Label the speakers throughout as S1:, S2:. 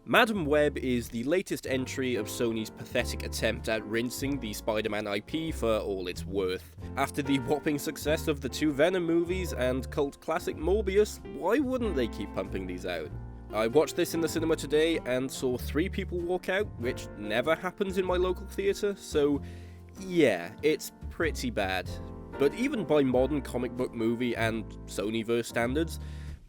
S1: Madam Web is the latest entry of Sony's pathetic attempt at rinsing the Spider-Man IP for all it's worth. After the whopping success of the two Venom movies and cult classic Morbius, why wouldn't they keep pumping these out? I watched this in the cinema today and saw 3 people walk out, which never happens in my local theatre, so yeah, it's pretty bad. But even by modern comic book movie and Sonyverse standards,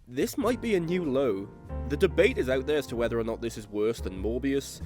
S1: this might be a new low. The debate is out there as to whether or not this is worse than Morbius.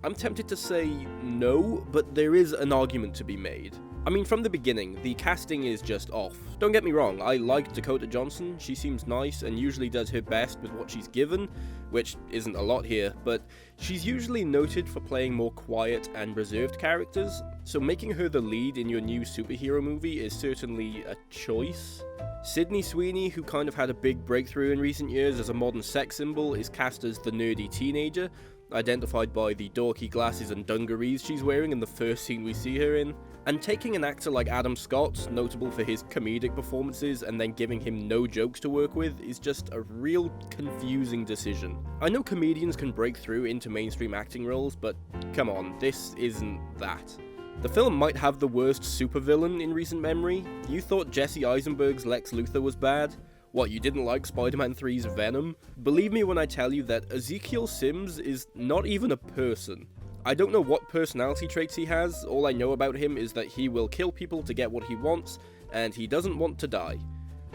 S1: I'm tempted to say no, but there is an argument to be made. I mean, from the beginning, the casting is just off. Don't get me wrong, I like Dakota Johnson, she seems nice and usually does her best with what she's given, which isn't a lot here, but she's usually noted for playing more quiet and reserved characters, so making her the lead in your new superhero movie is certainly a choice. Sydney Sweeney, who kind of had a big breakthrough in recent years as a modern sex symbol, is cast as the nerdy teenager, identified by the dorky glasses and dungarees she's wearing in the first scene we see her in. And taking an actor like Adam Scott, notable for his comedic performances, and then giving him no jokes to work with is just a real confusing decision. I know comedians can break through into mainstream acting roles, but come on, this isn't that. The film might have the worst supervillain in recent memory. You thought Jesse Eisenberg's Lex Luthor was bad? What, you didn't like Spider-Man 3's Venom? Believe me when I tell you that Ezekiel Sims is not even a person. I don't know what personality traits he has, all I know about him is that he will kill people to get what he wants, and he doesn't want to die.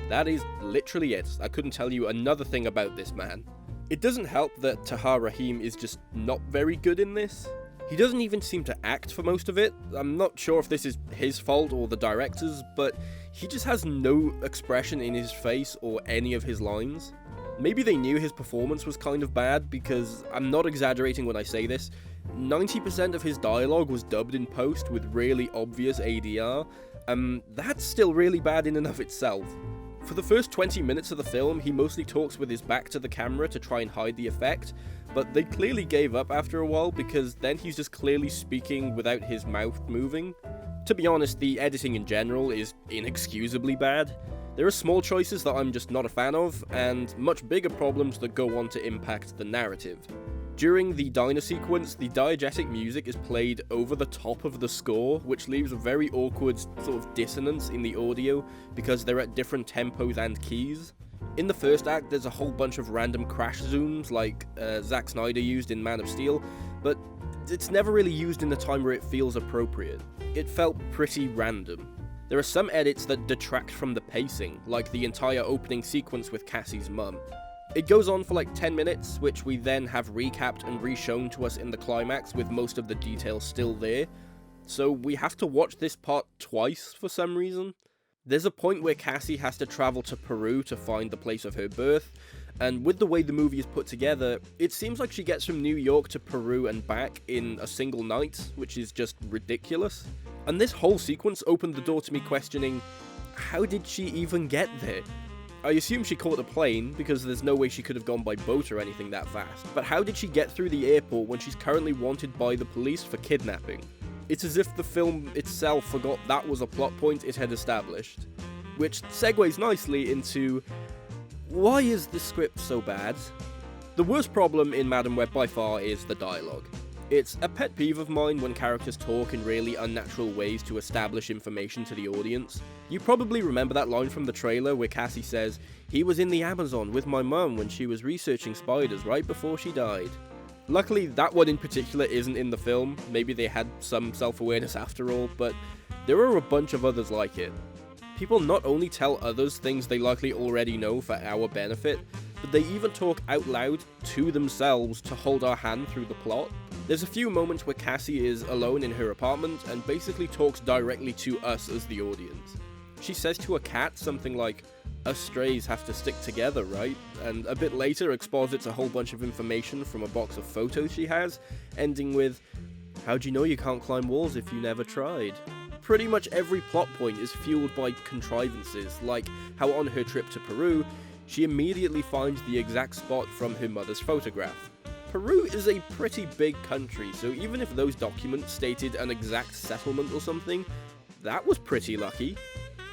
S1: That is literally it. I couldn't tell you another thing about this man. It doesn't help that Tahar Rahim is just not very good in this. He doesn't even seem to act for most of it. I'm not sure if this is his fault or the director's, but he just has no expression in his face or any of his lines. Maybe they knew his performance was kind of bad, because I'm not exaggerating when I say this, 90% of his dialogue was dubbed in post with really obvious ADR, that's still really bad in and of itself. For the first 20 minutes of the film, he mostly talks with his back to the camera to try and hide the effect, but they clearly gave up after a while because then he's just clearly speaking without his mouth moving. To be honest, the editing in general is inexcusably bad. There are small choices that I'm just not a fan of, and much bigger problems that go on to impact the narrative. During the diner sequence, the diegetic music is played over the top of the score, which leaves a very awkward sort of dissonance in the audio because they're at different tempos and keys. In the first act, there's a whole bunch of random crash zooms like Zack Snyder used in Man of Steel, but it's never really used in the time where it feels appropriate. It felt pretty random. There are some edits that detract from the pacing, like the entire opening sequence with Cassie's mum. It goes on for like 10 minutes, which we then have recapped and re-shown to us in the climax with most of the details still there, so we have to watch this part twice for some reason. There's a point where Cassie has to travel to Peru to find the place of her birth, and with the way the movie is put together, it seems like she gets from New York to Peru and back in a single night, which is just ridiculous. And this whole sequence opened the door to me questioning, how did she even get there? I assume she caught a plane, because there's no way she could have gone by boat or anything that fast, but how did she get through the airport when she's currently wanted by the police for kidnapping? It's as if the film itself forgot that was a plot point it had established. Which segues nicely into, why is this script so bad? The worst problem in Madam Web by far is the dialogue. It's a pet peeve of mine when characters talk in really unnatural ways to establish information to the audience. You probably remember that line from the trailer where Cassie says, "He was in the Amazon with my mum when she was researching spiders right before she died." Luckily, that one in particular isn't in the film. Maybe they had some self-awareness after all, but there are a bunch of others like it. People not only tell others things they likely already know for our benefit, but they even talk out loud to themselves to hold our hand through the plot. There's a few moments where Cassie is alone in her apartment and basically talks directly to us as the audience. She says to a cat something like, "Us strays have to stick together, right?" And a bit later exposits a whole bunch of information from a box of photos she has, ending with, "How'd you know you can't climb walls if you never tried?" Pretty much every plot point is fueled by contrivances, like how on her trip to Peru, she immediately finds the exact spot from her mother's photograph. Peru is a pretty big country, so even if those documents stated an exact settlement or something, that was pretty lucky.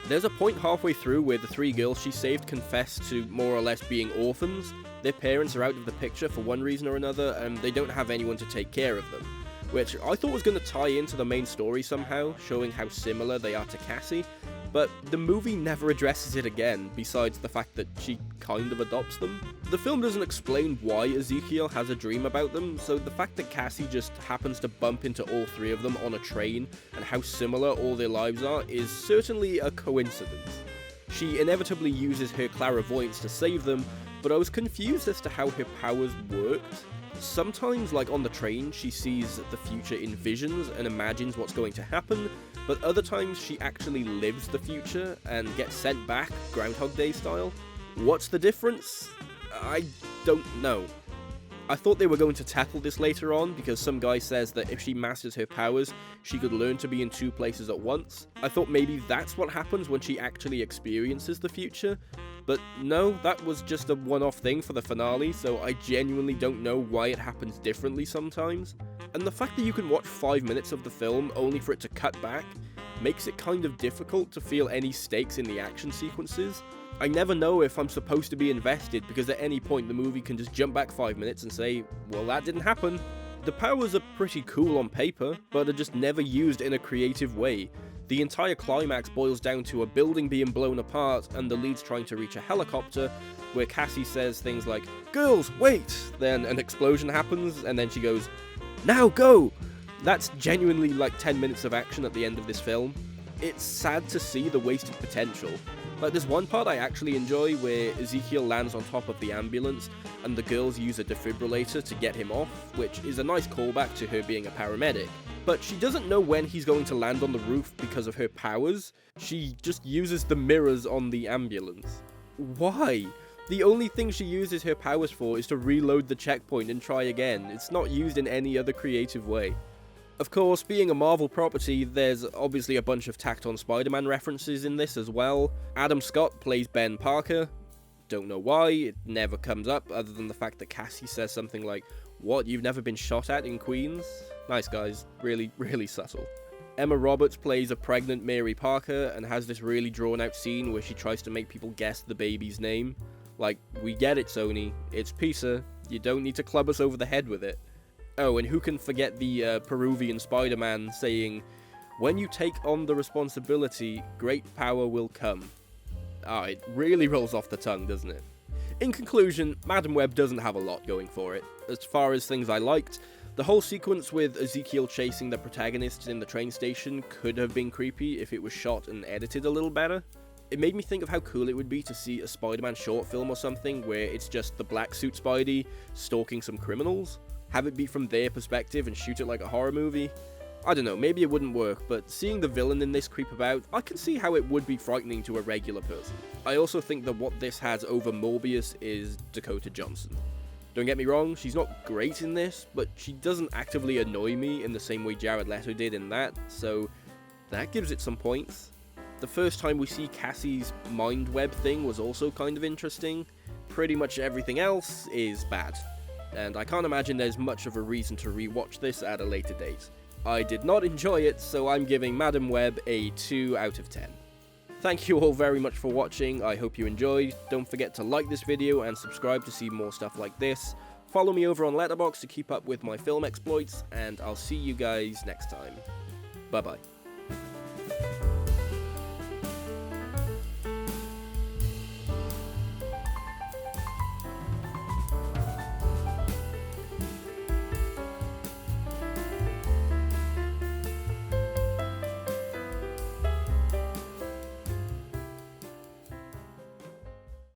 S1: There's a point halfway through where the 3 girls she saved confess to more or less being orphans. Their parents are out of the picture for one reason or another, and they don't have anyone to take care of them, which I thought was going to tie into the main story somehow, showing how similar they are to Cassie, but the movie never addresses it again, besides the fact that she kind of adopts them. The film doesn't explain why Ezekiel has a dream about them, so the fact that Cassie just happens to bump into all 3 of them on a train and how similar all their lives are is certainly a coincidence. She inevitably uses her clairvoyance to save them, but I was confused as to how her powers worked. Sometimes, like on the train, she sees the future in visions and imagines what's going to happen, but other times she actually lives the future and gets sent back, Groundhog Day style. What's the difference? I don't know. I thought they were going to tackle this later on, because some guy says that if she masters her powers, she could learn to be in 2 places at once. I thought maybe that's what happens when she actually experiences the future, but no, that was just a one-off thing for the finale, so I genuinely don't know why it happens differently sometimes. And the fact that you can watch 5 minutes of the film only for it to cut back makes it kind of difficult to feel any stakes in the action sequences. I never know if I'm supposed to be invested, because at any point the movie can just jump back 5 minutes and say, well, that didn't happen. The powers are pretty cool on paper, but are just never used in a creative way. The entire climax boils down to a building being blown apart and the leads trying to reach a helicopter, where Cassie says things like, "Girls, wait!" Then an explosion happens, and then she goes, "Now go!" That's genuinely like 10 minutes of action at the end of this film. It's sad to see the wasted potential. Like, there's one part I actually enjoy where Ezekiel lands on top of the ambulance and the girls use a defibrillator to get him off, which is a nice callback to her being a paramedic. But she doesn't know when he's going to land on the roof because of her powers. She just uses the mirrors on the ambulance. Why? The only thing she uses her powers for is to reload the checkpoint and try again. It's not used in any other creative way. Of course, being a Marvel property, there's obviously a bunch of tacked-on Spider-Man references in this as well. Adam Scott plays Ben Parker. Don't know why, it never comes up, other than the fact that Cassie says something like, "What, you've never been shot at in Queens?" Nice guys, really, really subtle. Emma Roberts plays a pregnant Mary Parker and has this really drawn-out scene where she tries to make people guess the baby's name. Like, we get it, Sony, it's pizza, you don't need to club us over the head with it. Oh, and who can forget the Peruvian Spider-Man saying, "When you take on the responsibility, great power will come." Ah, it really rolls off the tongue, doesn't it? In conclusion, Madame Web doesn't have a lot going for it. As far as things I liked, the whole sequence with Ezekiel chasing the protagonists in the train station could have been creepy if it was shot and edited a little better. It made me think of how cool it would be to see a Spider-Man short film or something where it's just the black suit Spidey stalking some criminals. Have it be from their perspective and shoot it like a horror movie. I don't know, maybe it wouldn't work, but seeing the villain in this creep about, I can see how it would be frightening to a regular person. I also think that what this has over Morbius is Dakota Johnson. Don't get me wrong, she's not great in this, but she doesn't actively annoy me in the same way Jared Leto did in that, so that gives it some points. The first time we see Cassie's mind web thing was also kind of interesting. Pretty much everything else is bad, and I can't imagine there's much of a reason to rewatch this at a later date. I did not enjoy it, so I'm giving Madame Web a 2 out of 10. Thank you all very much for watching, I hope you enjoyed. Don't forget to like this video and subscribe to see more stuff like this. Follow me over on Letterboxd to keep up with my film exploits, and I'll see you guys next time. Bye bye.